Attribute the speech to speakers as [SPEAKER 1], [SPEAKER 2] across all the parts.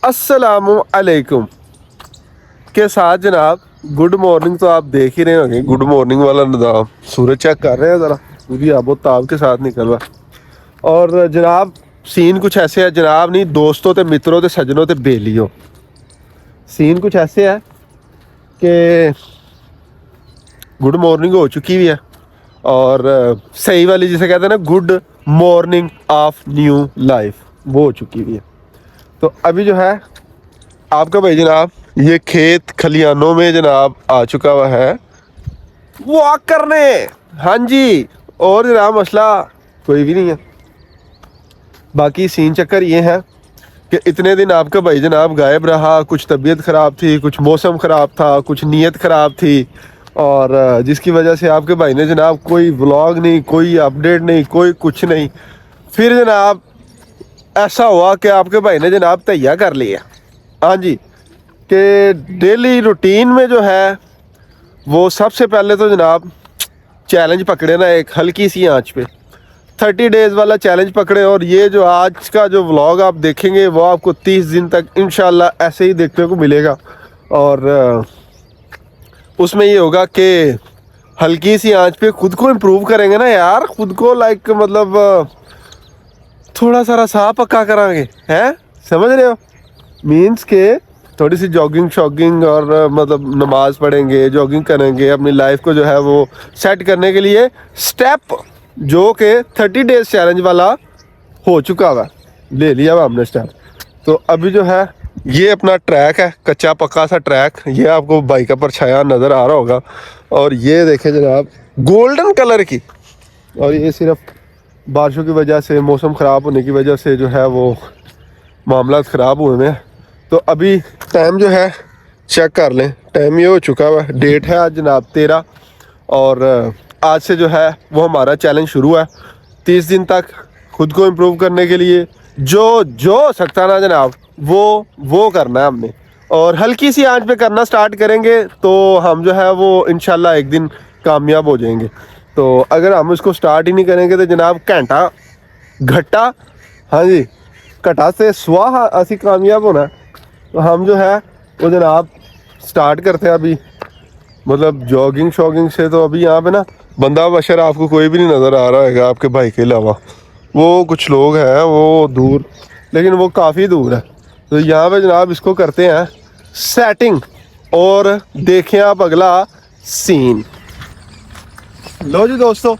[SPEAKER 1] अस्सलामु अलैकुम के साथ जनाब गुड मॉर्निंग तो आप देख ही रहे होंगे। गुड मॉर्निंग वाला निज़ाम सूरज चेक कर रहे हैं ज़रा, पूरी आबोताब के साथ निकल रहा है। और जनाब सीन कुछ ऐसे है, जनाब नहीं दोस्तों ते मित्रों ते सजनों ते बेलियों, सीन कुछ ऐसे है कि गुड मॉर्निंग हो चुकी हुई है और सही वाली जिसे कहते हैं ना good morning of new life, वो हो चुकी हुई है। तो अभी जो है आपका भाई जनाब ये खेत खलियानों में जनाब आ चुका हुआ है वॉक करने। हाँ जी, और जनाब मसला कोई भी नहीं है। बाकी सीन चक्कर ये है कि इतने दिन आपका भाई जनाब गायब रहा, कुछ तबीयत ख़राब थी, कुछ मौसम ख़राब था, कुछ नीयत ख़राब थी, और जिसकी वजह से आपके भाई ने जनाब कोई व्लॉग नहीं, कोई अपडेट नहीं, कोई कुछ नहीं। फिर जनाब ऐसा हुआ कि आपके भाई ने जनाब तैयार कर लिया, हाँ जी, कि डेली रूटीन में जो है वो सबसे पहले तो जनाब चैलेंज पकड़े ना, एक हल्की सी आंच पे 30 डेज़ वाला चैलेंज पकड़े। और ये जो आज का जो व्लॉग आप देखेंगे वो आपको 30 दिन तक इंशाल्लाह ऐसे ही देखने को मिलेगा। और उसमें ये होगा कि हल्की सी आंच पे खुद को इम्प्रूव करेंगे ना यार, खुद को लाइक मतलब थोड़ा सारा साह पक्का कराएंगे, हैं समझ रहे हो। मीन्स के थोड़ी सी जॉगिंग शॉगिंग और मतलब नमाज पढ़ेंगे, जॉगिंग करेंगे, अपनी लाइफ को जो है वो सेट करने के लिए स्टेप जो कि 30 डेज चैलेंज वाला हो चुका हुआ, ले लिया हुआ हमने स्टेप। तो अभी जो है ये अपना ट्रैक है, कच्चा पक्का सा ट्रैक, ये आपको बाइक का परछाया नज़र आ रहा होगा। और ये देखें जनाब गोल्डन कलर की, और ये सिर्फ बारिशों की वजह से, मौसम ख़राब होने की वजह से जो है वो मामला ख़राब हुए हैं। तो अभी टाइम जो है चेक कर लें, टाइम ये हो चुका हुआ है, डेट है आज जनाब 13, और आज से जो है वो हमारा चैलेंज शुरू है 30 दिन तक खुद को इम्प्रूव करने के लिए। जो जो सकता ना जनाब वो करना है हमने, और हल्की सी आंच पे करना स्टार्ट करेंगे तो हम जो है वो इंशाल्लाह एक दिन कामयाब हो जाएंगे। तो अगर हम इसको स्टार्ट ही नहीं करेंगे तो जनाब घंटा घट्टा, हाँ जी, घटा से स्वाहा असी कामयाब होना है। तो हम जो है वो जनाब स्टार्ट करते हैं अभी, मतलब जॉगिंग शॉगिंग से। तो अभी यहाँ पे ना बंदा बशर आपको कोई भी नहीं नज़र आ रहा है आपके भाई के अलावा, वो कुछ लोग हैं वो दूर, लेकिन वो काफ़ी दूर है। तो यहाँ पे जनाब इसको करते हैं सेटिंग, और देखें आप अगला सीन। लो जी दोस्तों,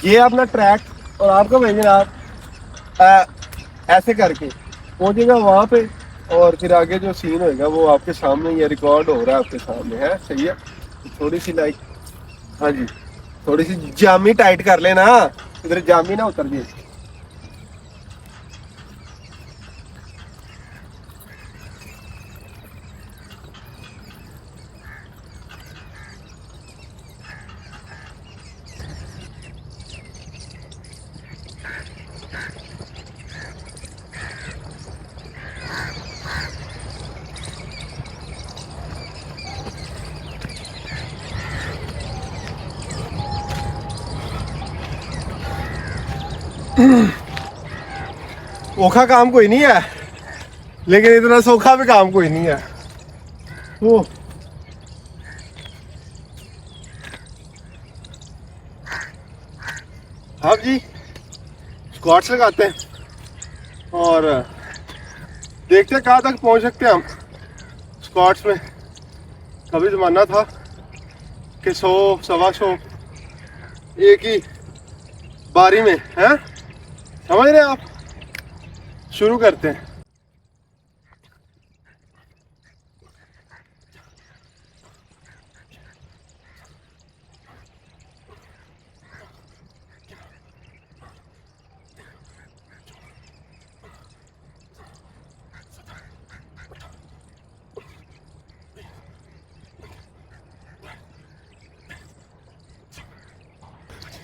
[SPEAKER 1] ये अपना ट्रैक, और आपका भाई जनाब ऐसे करके पहुँचेगा वहाँ पे, और फिर आगे जो सीन होएगा वो आपके सामने ये रिकॉर्ड हो रहा है, आपके सामने है, सही है। थोड़ी सी लाइक, हाँ जी, थोड़ी सी जामी टाइट कर लेना, इधर जामी ना उतर जाए। औखा काम कोई नहीं है, लेकिन इतना सौखा भी काम कोई नहीं है। वो हाँ जी, स्क्वाट्स लगाते हैं और देखते हैं कहाँ तक पहुँच सकते हैं हम स्क्वाट्स में। कभी ज़माना था कि 100 सवा 100 एक ही बारी में, हैं समझ रहे हैं आप। शुरू करते हैं।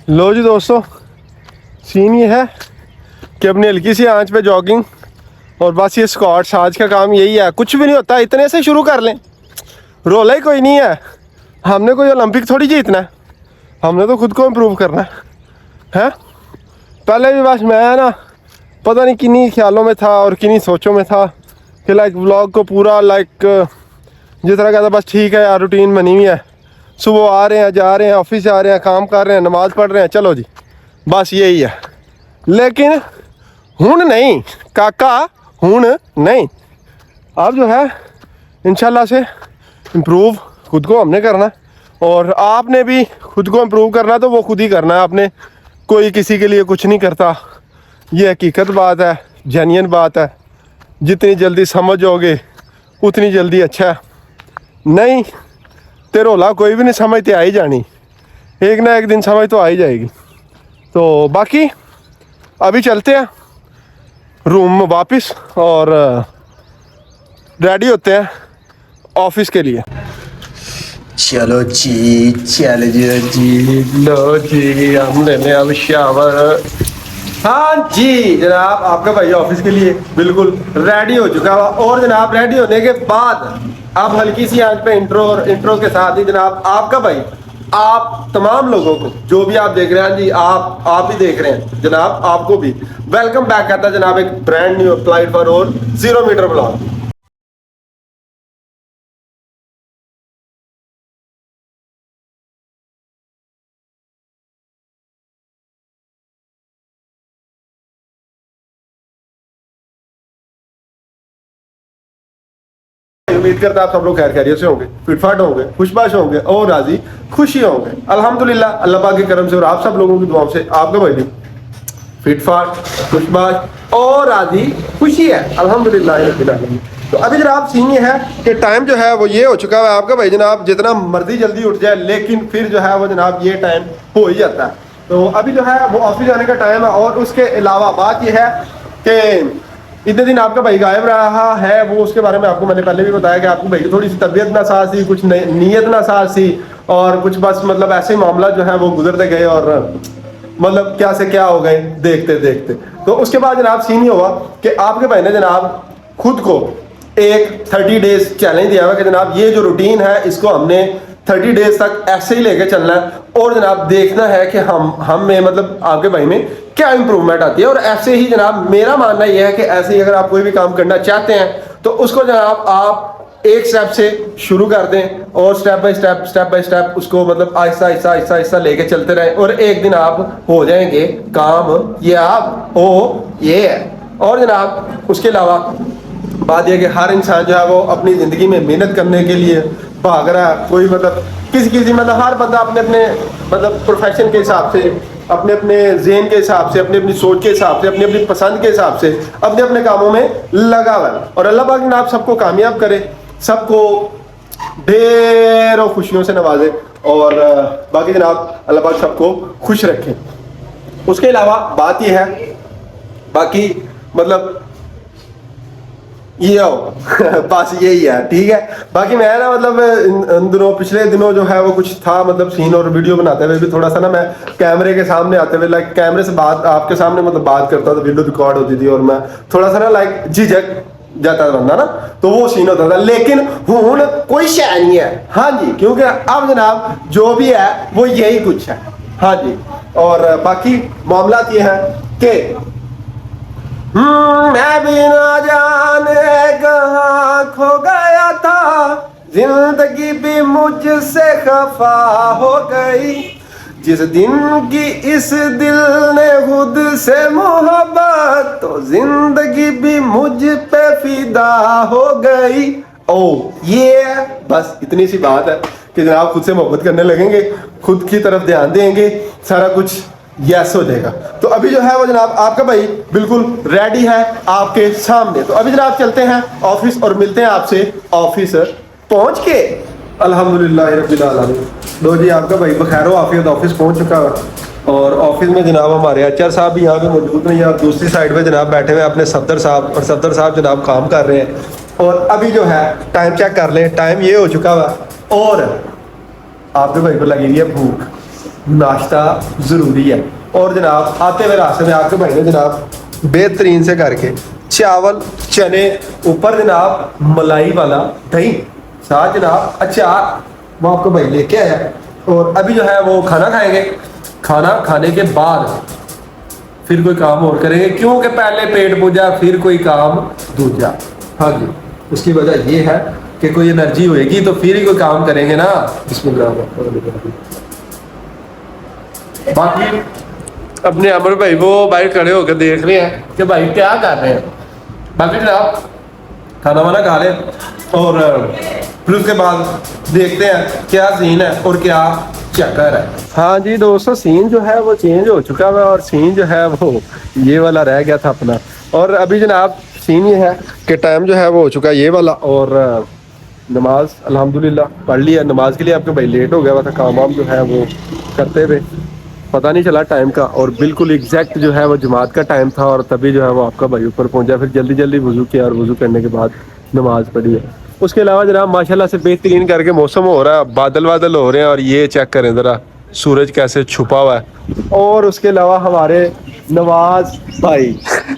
[SPEAKER 1] लो जी दोस्तों, सीन ये है कि अपनी हल्की सी आंच पे जॉगिंग, और बस ये स्क्वाट्स, आज का काम यही है। कुछ भी नहीं होता, इतने से शुरू कर लें, रोला ही कोई नहीं है। हमने कोई ओलंपिक थोड़ी जीतना है, हमने तो खुद को इम्प्रूव करना है। पहले भी बस मैं ना पता नहीं किन्हीं ख्यालों में था और किन्हीं सोचों में था कि लाइक व्लॉग को पूरा लाइक जिस तरह का था बस ठीक है यार, रूटीन बनी हुई है, सुबह आ रहे हैं, जा रहे हैं, ऑफिस जा रहे हैं, काम कर रहे हैं, नमाज़ पढ़ रहे हैं, चलो जी बस यही है। लेकिन हुन नहीं काका, हुन नहीं, अब जो है इंशाल्लाह से इम्प्रूव खुद को हमने करना, और आपने भी खुद को इम्प्रूव करना तो वो खुद ही करना है आपने, कोई किसी के लिए कुछ नहीं करता। ये हकीकत बात है, जेन्युइन बात है। जितनी जल्दी समझोगे उतनी जल्दी अच्छा है। नहीं ते रोला कोई भी नहीं समझते, आ ही जानी, एक ना एक दिन समझ तो आ ही जाएगी। तो बाकी अभी चलते हैं रूम में वापस और रेडी होते हैं ऑफिस के लिए। चलो जी, चल जी, लो जी, हमने ले अब शावर। हाँ जी जनाब, आपका भाई ऑफिस के लिए बिल्कुल रेडी हो चुका है। और जनाब रेडी होने के बाद अब हल्की सी आंच पे इंट्रो के साथ ही जनाब आपका भाई आप तमाम लोगों को, जो भी आप देख रहे हैं जी, आप भी देख रहे हैं जनाब, आपको भी वेलकम बैक करता है जनाब एक ब्रांड न्यू अप्लाइड फॉर और 0 मीटर ब्लॉग। उम्मीद करता आप सब लोग खैर खैरियत से होंगे, फिटफाट होंगे, खुशबाश होंगे और राजी खुशी होंगे। अल्हम्दुलिल्लाह अल्लाह पाक के करम से और आप सब लोगों की दुआओं से आपका भाई भी फिटफाट, खुशबाश और राजी खुशी है अल्हम्दुलिल्लाह रब्बिल आलमीन। तो अभी जनाब सीन ये है कि टाइम जो है वो ये हो चुका है आपका भाई जनाब जितना मर्जी जल्दी उठ जाए, लेकिन फिर जो है वो जनाब ये टाइम हो ही जाता है। तो अभी जो है वो ऑफिस जाने का टाइम है। और उसके अलावा बात ये है कि इतने दिन आपका भाई गायब रहा है, वो उसके बारे में आपको मैंने पहले भी बताया कि आपको भाई की थोड़ी सी तबीयत नासाज थी, कुछ नीयत नासाज थी, और कुछ बस मतलब ऐसे ही मामला जो है वो गुजरते गए और मतलब क्या से क्या हो गए देखते देखते। तो उसके बाद जनाब सीन ये हुआ कि आपके भाई ने जनाब खुद को एक 30 डेज चैलेंज दिया हुआ कि जनाब ये जो रूटीन है इसको हमने 30 डेज तक ऐसे ही लेके चलना है और जनाब देखना है कि हम में मतलब आपके भाई में क्या इंप्रूवमेंट आती है। और ऐसे ही जनाब मेरा मानना यह है कि ऐसे ही अगर आप कोई भी काम करना चाहते हैं तो उसको जनाब आप एक स्टेप से शुरू कर दें और स्टेप बाय स्टेप उसको मतलब आहिस्ता आहिस्ता आहिस्ता आहिस्ता लेके चलते रहें और एक दिन आप हो जाएंगे काम ये आप हो ये है। और जनाब उसके अलावा बात यह कि हर इंसान जो है वो अपनी ज़िंदगी में मेहनत करने के लिए भाग रहा है। कोई मतलब किसी मतलब हर बंदा अपने अपने मतलब प्रोफेशन के हिसाब से, अपने अपने ज़हन के हिसाब से, अपनी अपनी सोच के हिसाब से, अपनी अपनी पसंद के हिसाब से अपने अपने कामों में लगा हुआ है। और अल्लाह पाक जनाब सबको कामयाब करे, सबको ढेरों खुशियों से नवाजे और बाकी जनाब अल्लाह पाक सबको खुश रखे। उसके अलावा बात यह है बाकी मतलब ये हो बस यही है, ठीक है। बाकी मैं ना मतलब इन दिनों पिछले दिनों जो है वो कुछ था मतलब सीन और वीडियो बनाते हुए भी थोड़ा सा ना मैं कैमरे के सामने आते हुए लाइक कैमरे से बात आपके सामने मतलब बात करता था, वीडियो रिकॉर्ड होती थी और मैं थोड़ा सा ना लाइक झिझक जाता था बंदा ना, तो वो सीन होता था। लेकिन हुन कोई शय नहीं है, हाँ जी, क्योंकि अब जनाब जो भी है वो यही कुछ है, हाँ जी। और बाकी मामला ये है कि मैं भी ना जाने कहाँ खो गया था, जिंदगी भी मुझसे खफा हो गई, जिस दिन की इस दिल ने खुद से मोहब्बत तो जिंदगी भी मुझ पे फिदा हो गई। ओ ये बस इतनी सी बात है कि जनाब खुद से मोहब्बत करने लगेंगे, खुद की तरफ ध्यान देंगे, सारा कुछ यस हो जाएगा। तो अभी जो है वो जनाब आपका भाई बिल्कुल रेडी है आपके सामने। तो अभी जनाब चलते हैं ऑफिस और मिलते हैं आपसे ऑफिस पहुंच के। अल्हम्दुलिल्लाह रब्बिल आलमीन। लो जी आपका भाई बखैर आफियत ऑफिस पहुंच चुका है और ऑफिस में जनाब हमारे एचआर साहब भी यहाँ पे मौजूद नहीं है और दूसरी साइड पे जनाब बैठे हुए अपने सफदर साहब, और सफदर साहब जनाब काम कर रहे हैं। और अभी जो है टाइम चेक कर लें, टाइम ये हो चुका है और आपके भाई को लगी हुई है भूख, नाश्ता ज़रूरी है। और जनाब आते हुए रास्ते में आपके भाई ने जनाब बेहतरीन से करके चावल चने, ऊपर जनाब मलाई वाला दही, साथ जनाब अचार वो आपको भाई लेके आया। और अभी जो है वो खाना खाएंगे, खाना खाने के बाद फिर कोई काम और करेंगे, क्योंकि पहले पेट पूजा फिर कोई काम दूजा। हाँ जी, उसकी वजह ये है कि कोई एनर्जी होएगी तो फिर ही कोई काम करेंगे ना। बिस्मिल्लाह। बाकी अपने अमर भाई वो बाहर खड़े होकर देख रहे हैं कि भाई क्या कर रहे हैं। बाकी जनाब खाना वाना खा लें और फिर उसके बाद देखते हैं क्या सीन है और क्या चक्कर है। हाँ जी दोस्तों, सीन जो है वो चेंज हो चुका है और सीन जो है वो ये वाला रह गया था अपना। और अभी जनाब सीन ये है कि टाइम जो है वो हो चुका है ये वाला, और नमाज अल्हम्दुलिल्लाह पढ़ लिया। नमाज के लिए आपके भाई लेट हो गया हुआ था, काम वाम जो है वो करते हुए पता नहीं चला टाइम का, और बिल्कुल एग्जैक्ट जो है वो जमात का टाइम था, और तभी जो है वो आपका भाई ऊपर पहुंचा। फिर जल्दी जल्दी वुज़ू किया और वुज़ू करने के बाद नमाज पढ़ी है। उसके अलावा जनाब माशाल्लाह से बेहतरीन करके मौसम हो रहा है, बादल बादल हो रहे हैं, और ये चेक करें ज़रा सूरज कैसे छुपा हुआ है। और उसके अलावा हमारे नवाज भाई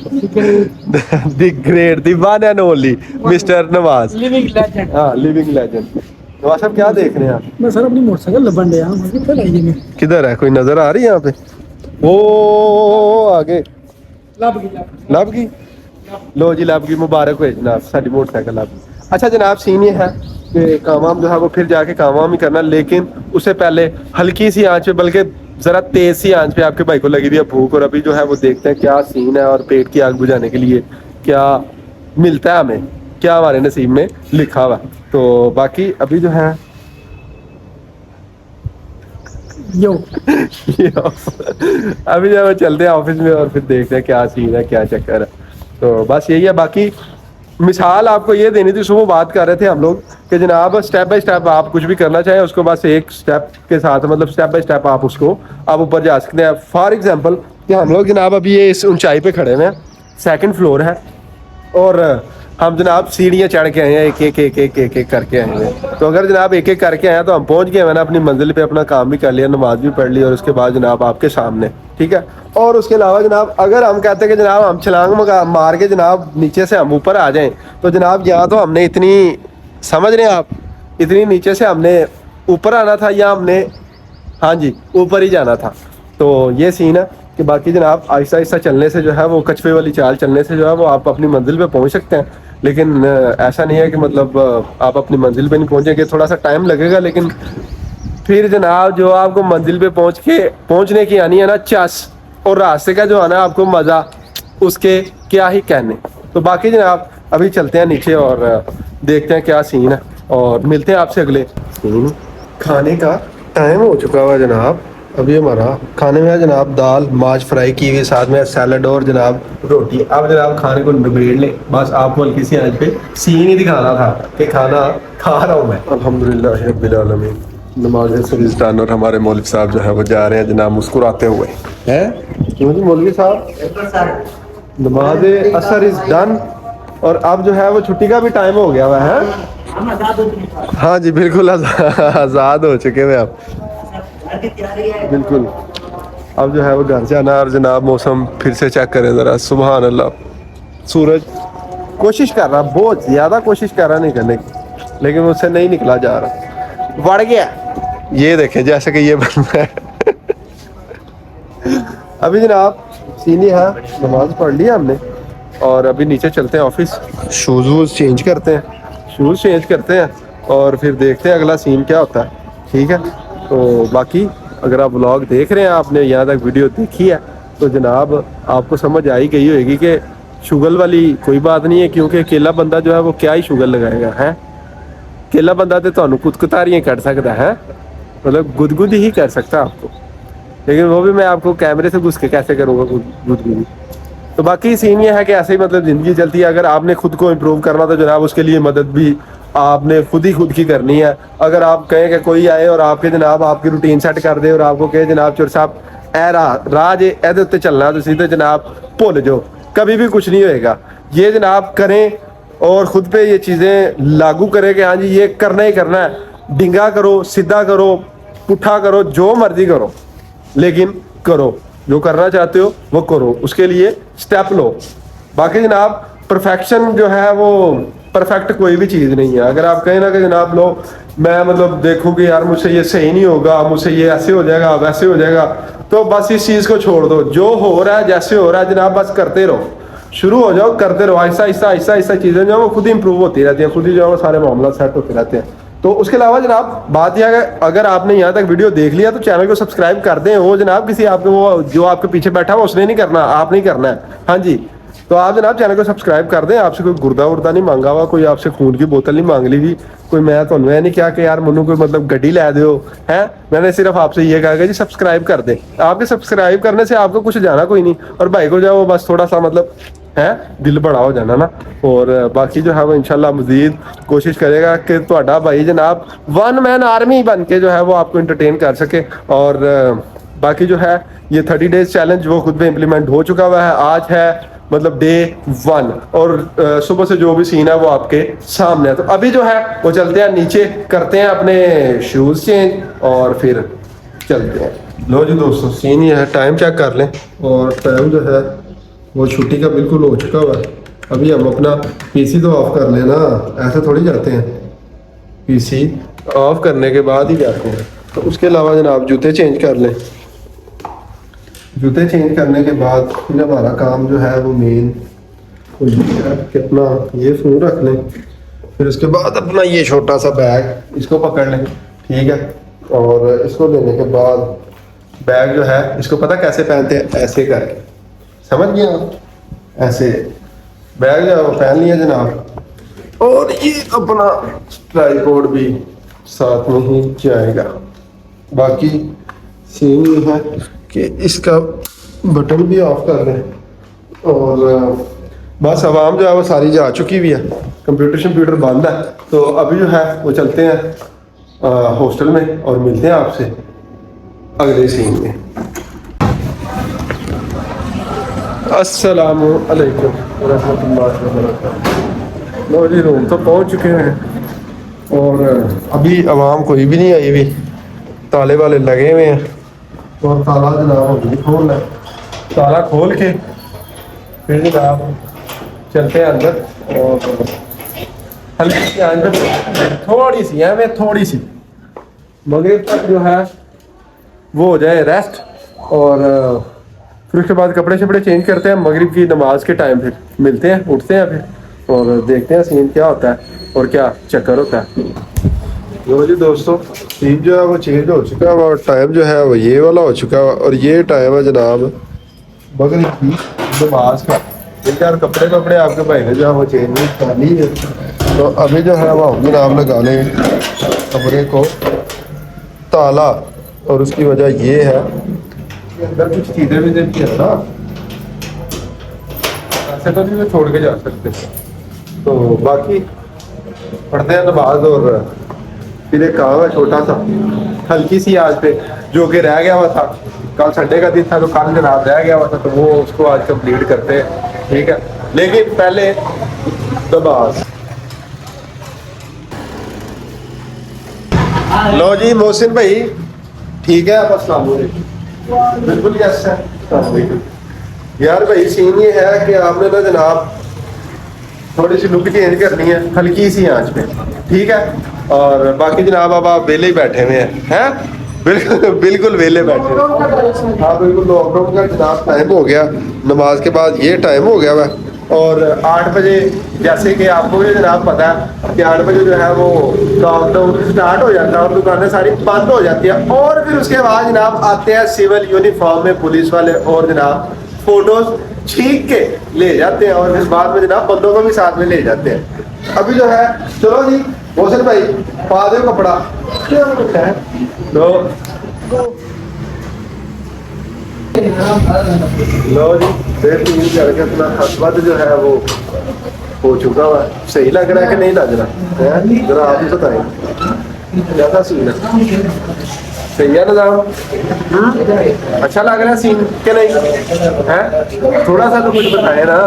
[SPEAKER 1] the great, the one and only mister Nawaz,
[SPEAKER 2] living legend.
[SPEAKER 1] हाँ लिविंग लेजेंड। नवाज साहब क्या देख रहे हैं आप?
[SPEAKER 2] मैं सर अपनी मोटरसाइकिल लबन डे हां मुझे पता है ये
[SPEAKER 1] किधर है, कोई नजर आ रही है यहाँ पे? वो आगे लब की, लो जी लब की मुबारक हो जनाब, साड़ी मोटरसाइकिल लब। अच्छा जनाब सीन ये है कि काम वाम जो है वो फिर जाके काम वाम ही करना, लेकिन उससे पहले हल्की सी आंच पे, बल्कि जरा तेज सी आंच पे आपके भाई को लगी हुई है भूख, और अभी जो है वो देखते हैं क्या सीन है और पेट की आग बुझाने के लिए क्या मिलता है हमें, क्या हमारे नसीब में लिखा हुआ। तो बाकी अभी जो है
[SPEAKER 2] यो
[SPEAKER 1] अभी जो है चलते हैं ऑफिस में और फिर देखते हैं क्या सीन है क्या चक्कर है। तो बस यही है। बाकी मिसाल आपको ये देनी थी, सुबह बात कर रहे थे हम लोग कि जनाब स्टेप बाय स्टेप आप कुछ भी करना चाहें उसको बस एक स्टेप के साथ, मतलब स्टेप बाय स्टेप आप उसको आप ऊपर जा सकते हैं। फॉर एग्जांपल कि हम लोग जनाब अभी ये इस ऊंचाई पे खड़े हुए हैं, 2nd फ्लोर है, और हम जनाब सीढ़ियाँ चढ़ के आए हैं, एक एक करके आए हैं। तो अगर जनाब एक एक करके आए हैं तो हम पहुंच गए हैं ना अपनी मंजिल पे, अपना काम भी कर लिया, नमाज भी पढ़ ली, और उसके बाद जनाब आपके सामने, ठीक है। और उसके अलावा जनाब अगर हम कहते हैं कि जनाब हम छलांग मार के जनाब नीचे से हम ऊपर आ जाएं, तो जनाब या तो हमने इतनी, समझ रहे हैं आप, इतनी नीचे से हमने ऊपर आना था, या हमने हाँ जी ऊपर ही जाना था। तो ये सीन है कि बाकी जनाब आहिस्ता आहिस्ता चलने से जो है वो कछुए वाली चाल चलने से जो है वो आप अपनी मंजिल पे पहुंच सकते हैं। लेकिन ऐसा नहीं है कि मतलब आप अपनी मंजिल पे नहीं पहुंचेंगे, थोड़ा सा टाइम लगेगा, लेकिन फिर जनाब जो आपको मंजिल पे पहुंचने की आनी है ना चस, और रास्ते का जो आना है आपको मज़ा, उसके क्या ही कहने। तो बाकी जनाब अभी चलते हैं नीचे और देखते हैं क्या सीन है, और मिलते हैं आपसे अगले सीन। खाने का टाइम हो चुका हुआ जनाब। अभी हमारा खाने में है जनाब दाल माश फ्राई की हुई, साथ में सैलड और जनाब रोटी। अब जनाब खाने को निबेड़ लें, बस आपको हल्की सी आंच पे सीन ही दिखाना था कि खाना खा रहा हूँ मैं। अल्हम्दुलिल्लाह रब्बिल आलमीन। नमाज सरिस्तान और हमारे मौलवी साहब जो है वो जा रहे हैं जनाब मुस्कुराते हुए हैं। क्यों जी मौलवी साहब, नमाज असर इज डन, और अब जो है वो छुट्टी का भी टाइम हो गया हुआ है। हाँ जी बिल्कुल आज़ाद हो चुके हैं आप, बिल्कुल। अब जो है वो घर से आना, और जनाब मौसम फिर से चेक करें ज़रा, सुबहान अल्लाह। सूरज कोशिश कर रहा, बहुत ज़्यादा कोशिश कर रहा नहीं करने की, लेकिन मुझसे नहीं निकला जा रहा, बढ़ गया। ये देखें जैसे कि ये बन रहा है अभी जनाब सीनी है, नमाज पढ़ लिया हमने, और अभी नीचे चलते हैं ऑफिस, शूज़ वूज़ चेंज करते हैं, और फिर देखते हैं अगला सीन क्या होता है, ठीक है। तो बाकी अगर आप व्लॉग देख रहे हैं, आपने यहाँ तक वीडियो देखी है, तो जनाब आपको समझ आई गई होगी कि शुगल वाली कोई बात नहीं है, क्योंकि अकेला बंदा जो है वो क्या ही शुगल लगाएगा है। अकेला बंदा तो ਤੁਹਾਨੂੰ कुतकुतारियां कर सकता है, मतलब गुदगुदी ही कर सकता आपको, लेकिन वो भी मैं आपको कैमरे से घुस के कैसे करूँगा गुदगुदी। तो बाकी सीन ये है कि ऐसे ही मतलब ज़िंदगी चलती है। अगर आपने खुद को इम्प्रूव करना तो जनाब उसके लिए मदद भी आपने खुद की करनी है। अगर आप कहें कि कोई आए और आपके जनाब आपकी रूटीन सेट कर दे और आपको कहे जनाब चोर साहब ए राह जे एदे उत्ते चलना, तो सीधे जनाब भुल जाओ, कभी भी कुछ नहीं होएगा। ये जनाब करें और ख़ुद पे ये चीज़ें लागू करें कि हाँ जी ये करना ही करना है। डिंगा करो, सीधा करो, पुट्ठा करो, जो मर्जी करो, लेकिन करो, जो करना चाहते हो वो करो, उसके लिए स्टेप लो। बाकी जनाब परफेक्शन जो है वो परफेक्ट कोई भी चीज़ नहीं है। अगर आप कहें ना कि जनाब लो मैं मतलब देखूँ कि यार मुझसे ये सही नहीं होगा, मुझसे ये ऐसे हो जाएगा वैसे हो जाएगा, तो बस इस चीज़ को छोड़ दो। जो हो रहा है जैसे हो रहा है जनाब बस करते रहो। शुरू हो जाओ, करते रहो आहिस्ता आहिस्ता आहिस्ता आहिस्ता, चीज़ें जो है वो खुद ही इंप्रूव होती रहती हैं, खुद ही जो है वो सारे मामला सेट होते रहते हैं। तो उसके अलावा जनाब बात यह है, अगर आपने यहाँ तक वीडियो देख लिया तो चैनल को सब्सक्राइब कर दें। वो जनाब किसी आपके वो जो आपके पीछे बैठा हुआ उसने नहीं करना, आप नहीं करना है। हाँ जी, तो आप जनाब चैनल को सब्सक्राइब कर दें। आपसे कोई गुर्दा उर्दा नहीं मांगा हुआ, कोई आपसे खून की बोतल नहीं मांग ली हुई, कोई मैं तो नहीं क्या कि यार मनु कोई मतलब गड्डी ला दो है। मैंने सिर्फ आपसे ये कहा कि जी सब्सक्राइब कर दें। आपके सब्सक्राइब करने से आपको कुछ जाना कोई नहीं, और भाई को जो है वो बस थोड़ा सा मतलब है दिल बड़ा हो जाना ना। और बाकी जो है वो इंशाल्लाह मजीद कोशिश करेगा कि ਤੁਹਾਡਾ भाई जनाब वन मैन आर्मी बन के जो है वो आपको इंटरटेन कर सके। और बाकी जो है ये 30 डेज चैलेंज वो खुद पे इम्प्लीमेंट हो चुका हुआ है। आज है मतलब डे 1, और सुबह से जो भी सीन है वो आपके सामने है। तो अभी जो है वो चलते हैं नीचे, करते हैं अपने शूज़ चेंज और फिर चलते हैं। लो जी दोस्तों, सीन ये है, टाइम चेक कर लें, और टाइम जो है वो छुट्टी का बिल्कुल हो चुका हुआ है। अभी हम अपना पीसी तो ऑफ कर लेना, ऐसे थोड़ी जाते हैं, पीसी ऑफ करने के बाद ही जाते हैं। तो उसके अलावा जनाब जूते चेंज कर लें। जूते चेंज करने के बाद फिर हमारा काम जो है वो मेन कितना ये फ़ोन रख लें, फिर उसके बाद अपना ये छोटा सा बैग इसको पकड़ लें, ठीक है। और इसको लेने के बाद बैग जो है इसको पता कैसे पहनते हैं, ऐसे करके, समझ गए आप, ऐसे बैग जो है वो पहन लिया जनाब। और ये अपना ट्राइपॉड भी साथ में ही जाएगा। बाकी सीन ये है कि इसका बटन भी ऑफ कर लें, और बस आवाम जो है वो सारी जा चुकी हुई है, कंप्यूटर बंद है। तो अभी जो है वो चलते हैं हॉस्टल में और मिलते हैं आपसे अगले सीन में। अस्सलामु अलैकुम रहमतुल्लाहि व बरकातहू। लो जी रूम तो पहुंच चुके हैं, और अभी आवाम कोई भी नहीं आई हुई, ताले वाले लगे हुए हैं, और ताला जनाब अभी खोलना है। ताला खोल के फिर जनाब चलते हैं अंदर, और हल्की सी अंदर थोड़ी सी है, मैं थोड़ी सी मगरिब तक जो है वो हो जाए रेस्ट, और फिर उसके बाद कपड़े शपड़े चेंज करते हैं। मगरिब की नमाज के टाइम फिर मिलते हैं, उठते हैं फिर, और देखते हैं सीन क्या होता है और क्या चक्कर होता है। लो जी दोस्तों, सीन जो है वो चेंज हो चुका है, और टाइम जो है वो ये वाला हो चुका है, और ये टाइम है जनाब मगरिब की नमाज का। यार कपड़े आपके भाई ने जो है वो चेंज नहीं कर ली है, तो अभी जो है वो हम जनाब लगा लें कमरे को ताला, और उसकी वजह ये है कि अंदर कुछ चीज़ें भी देती है ना, ऐसे तो नहीं छोड़ के जा सकते। तो बाकी पढ़ते हैं नमाज, और फिर एक काम है छोटा सा हल्की सी आज पे जो कि रह गया हुआ था, कल संडे का दिन था तो कल जनाब रह गया हुआ था, तो वो उसको आज कंप्लीट करते हैं, ठीक है। लेकिन पहले नमाज। लो जी मोहसिन भाई, ठीक है आप, अस्सलाम वालेकुम। बिल्कुल यस है, अस्सलाम वालेकुम। यार भाई सीन ये है कि आपने ना जनाब थोड़ी सी लुक चेंज करनी है हल्की सी आंच पे, ठीक है। और बाकी जनाब अब आप वेले ही बैठे हुए हैं, बिल्कुल वेले बैठे हैं। हाँ बिल्कुल, लॉकडाउन का जनाब टाइम हो गया, नमाज के बाद ये टाइम हो गया वह, और 8 बजे जैसे कि आपको भी जनाब पता है कि 8 बजे जो है वो लॉकडाउन स्टार्ट हो जाता है और दुकानें सारी बंद हो जाती है। और फिर उसके बाद जनाब आते हैं सिविल यूनिफॉर्म में पुलिस वाले, और जनाब फोटोज छींक के ले जाते हैं, और फिर बाद में जनाब बंदों को भी साथ में ले जाते हैं। अभी जो है चलो जी मोहसिन भाई पा दो कपड़ा, लो लो जी बेहतरीन करके अपना खसबत जो है वो हो चुका हुआ है। सही लग रहा है कि नहीं लग रहा है, जरा आप ही बताएं ज्यादा सीन है, सही है निजाम? अच्छा लग रहा है सीन के नहीं है? थोड़ा सा तो कुछ बताए ना,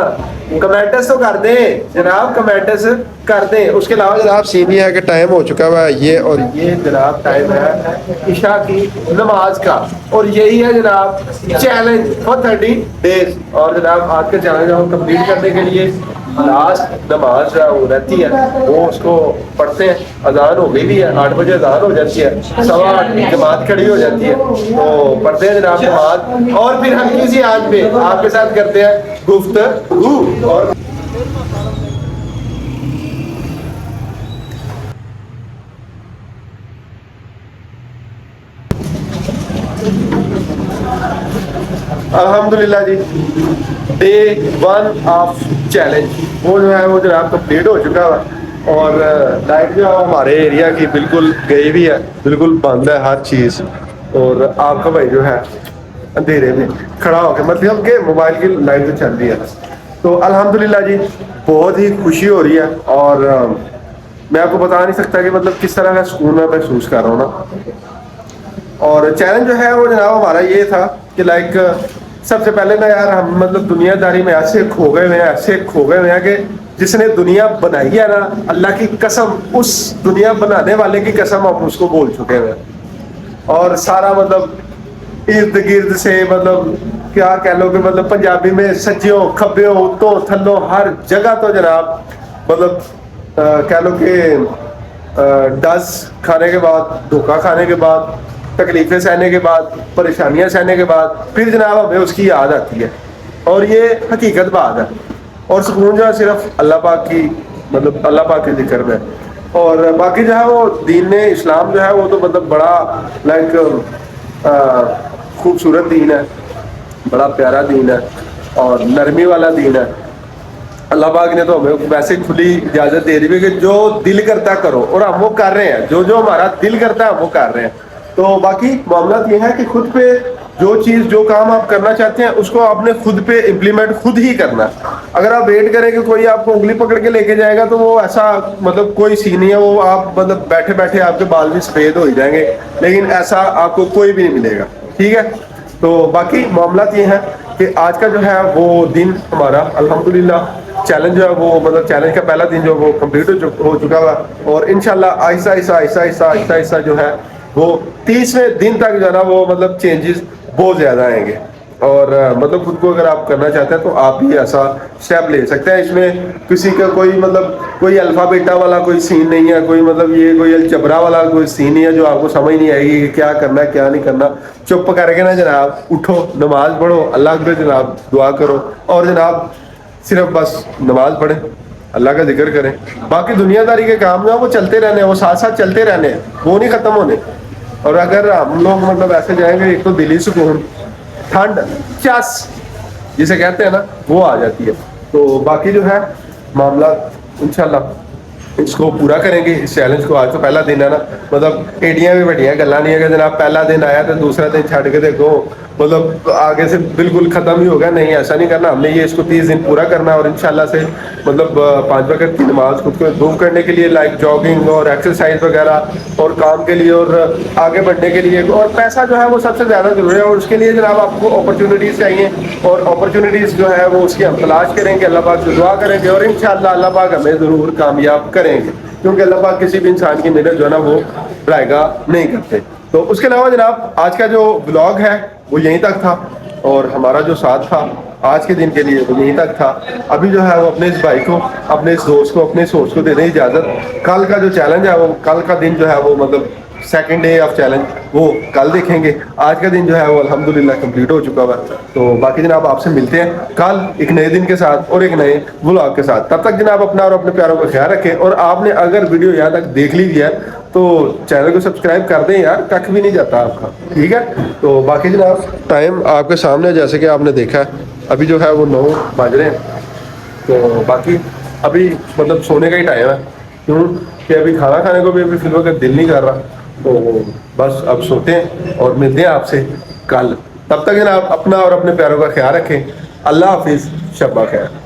[SPEAKER 1] कमेंट्स तो कर दें जनाब, कमेंट्स कर दें। उसके अलावा जनाब सीन ये है कि टाइम हो चुका हुआ है ये, और ये जनाब टाइम है इशा की नमाज का, और यही है जनाब चैलेंज फॉर 30 डेज। और जनाब आज का चैलेंज हम कंप्लीट करने के लिए लास्ट नमाज जो है वो रहती है, वो उसको पढ़ते हैं। अजान हो गई भी है, 8 बजे अजान हो जाती है, 8:15 जमात खड़ी हो जाती है, तो पढ़ते हैं जनाब नमाज। और फिर हम किसी आज पे आपके साथ करते हैं गुफ्तगू। और अल्हम्दुलिल्लाह जी, डे 1 ऑफ चैलेंज वो जो है वो जनाब कंप्लीट हो चुका है। और लाइट जो है हमारे एरिया की बिल्कुल गई भी है, बिल्कुल बंद है हर चीज़। और आपका भाई जो है अंधेरे में खड़ा होकर मतलब कि मोबाइल की लाइट तो चल रही है। तो अल्हम्दुलिल्लाह जी, बहुत ही खुशी हो रही है। और मैं आपको बता नहीं सकता कि मतलब किस तरह का सुकून मैं महसूस कर रहा हूँ ना। और चैलेंज जो है वो जनाब हमारा ये था कि लाइक सबसे पहले ना यार हम मतलब दुनियादारी में ऐसे खो गए हुए हैं, ऐसे खो गए हुए हैं कि जिसने दुनिया बनाई है ना, अल्लाह की कसम, उस दुनिया बनाने वाले की कसम हम उसको बोल चुके हैं। और सारा मतलब इर्द गिर्द से मतलब क्या कह लो कि मतलब पंजाबी में सज्जियों खब्बियों उत्तों थल्लों हर जगह तो जनाब मतलब कह लो कि डस खाने के बाद, धोखा खाने के बाद, तकलीफें सहने के बाद, परेशानियां सहने के बाद फिर जनाब हमें उसकी याद आती है। और ये हकीकत बात है। और सुकून जो है सिर्फ अल्लाह पाक की मतलब अल्लाह पाक के जिक्र में। और बाकी जो है वो दीन ने इस्लाम जो है वो तो मतलब बड़ा लाइक खूबसूरत दीन है, बड़ा प्यारा दीन है और नरमी वाला दीन है। अल्लाह पाक ने तो हमें वैसे खुली इजाजत दे दी है कि जो दिल करता करो, और हम वो कर रहे हैं। जो जो हमारा दिल करता है हम वो कर रहे हैं। तो बाकी मामला ये है कि खुद पे जो चीज़ जो काम आप करना चाहते हैं उसको आपने खुद पे इम्प्लीमेंट खुद ही करना। अगर आप वेट करें कि कोई आपको उंगली पकड़ के लेके जाएगा तो वो ऐसा मतलब कोई सीन नहीं है। वो आप मतलब बैठे बैठे आपके बाल भी सफ़ेद हो ही जाएंगे, लेकिन ऐसा आपको कोई भी नहीं मिलेगा। ठीक है, तो बाकी मामला ये है कि आज का जो है वो दिन हमारा अल्हम्दुलिल्लाह चैलेंज जो है वो मतलब चैलेंज का पहला दिन जो वो कंप्लीट हो चुका हुआ। और इंशाल्लाह आहिस्ता आहिस्ता आहिस्ता आहिस्ता आहिस्ता आहिस्ता जो है वो 30वें दिन तक जो है ना वो मतलब चेंजेस बहुत ज़्यादा आएंगे। और मतलब खुद को अगर आप करना चाहते हैं तो आप भी ऐसा स्टेप ले सकते हैं। इसमें किसी का कोई मतलब कोई अल्फा बीटा वाला कोई सीन नहीं है, कोई मतलब ये कोई अलजबरा वाला कोई सीन नहीं है जो आपको समझ नहीं आएगी कि क्या करना है क्या नहीं करना। चुप करके ना जनाब उठो, नमाज पढ़ो, अल्लाह के जनाब दुआ करो और जनाब सिर्फ बस नमाज पढ़ें, अल्लाह का जिक्र करें। बाकी दुनियादारी के काम जो है वो चलते रहने हैं, वो साथ साथ चलते रहने हैं, वो नहीं ख़त्म होने। और अगर हम लोग मतलब ऐसे जाएंगे, एक तो दिली सुकून, ठंड, चस जिसे कहते हैं ना, वो आ जाती है। तो बाकी जो है मामला इंशाल्लाह इसको पूरा करेंगे, इस चैलेंज को। आज तो पहला दिन है ना, मतलब एडियां भी बढ़िया गल्ला नहीं है कि जनाब पहला दिन आया तो दूसरा दिन छड़ के देखो मतलब आगे से बिल्कुल ख़त्म ही हो गया। नहीं, ऐसा नहीं करना हमने। ये इसको 30 दिन पूरा करना है और इंशाल्लाह से मतलब 5 वक्त की नमाज खुद को इम्प्रूव करने के लिए लाइक जॉगिंग और एक्सरसाइज वगैरह और काम के लिए और आगे बढ़ने के लिए। और पैसा जो है वो सबसे ज़्यादा जरूरी है और उसके लिए जनाब आपको अपॉर्चुनिटीज़ चाहिए और अपॉर्चुनिटीज़ जो है वो उसकी हम तलाश करेंगे, अल्लाह पाक से दुआ करेंगे और इंशाल्लाह अल्लाह पाक हमें ज़रूर कामयाब करेंगे, क्योंकि अल्लाह पाक किसी भी इंसान की मेहनत जो है ना वो रायगा नहीं करते। तो उसके अलावा जनाब आज का जो ब्लॉग है वो यहीं तक था और हमारा जो साथ था आज के दिन के लिए वो यहीं तक था। अभी जो है वो अपने इस भाई को, अपने इस दोस्त को, अपने इस सोच को दे दें इजाज़त। कल का जो चैलेंज है वो कल का दिन जो है वो मतलब सेकंड डे ऑफ चैलेंज वो कल देखेंगे। आज का दिन जो है वो अल्हम्दुलिल्लाह कंप्लीट हो चुका हुआ। तो बाकी जनाब आपसे मिलते हैं कल एक नए दिन के साथ और एक नए व्लॉग के साथ। तब तक जनाब अपना और अपने प्यारों का ख्याल रखें। और आपने अगर वीडियो यहाँ तक देख ली है तो चैनल को सब्सक्राइब कर दें यार, कख भी नहीं जाता आपका। ठीक है, तो बाकी जनाब टाइम आपके सामने जैसे कि आपने देखा है अभी जो है वो 9 बज रहे हैं। तो बाकी अभी मतलब सोने का ही टाइम है, क्यों कि अभी खाना खाने को भी अभी फिलहाल का दिल नहीं कर रहा। तो बस अब सोते हैं और मिलते हैं आपसे कल। तब तक जनाब अपना और अपने प्यारों का ख्याल रखें। अल्लाह हाफिज़, शब्बा खैर।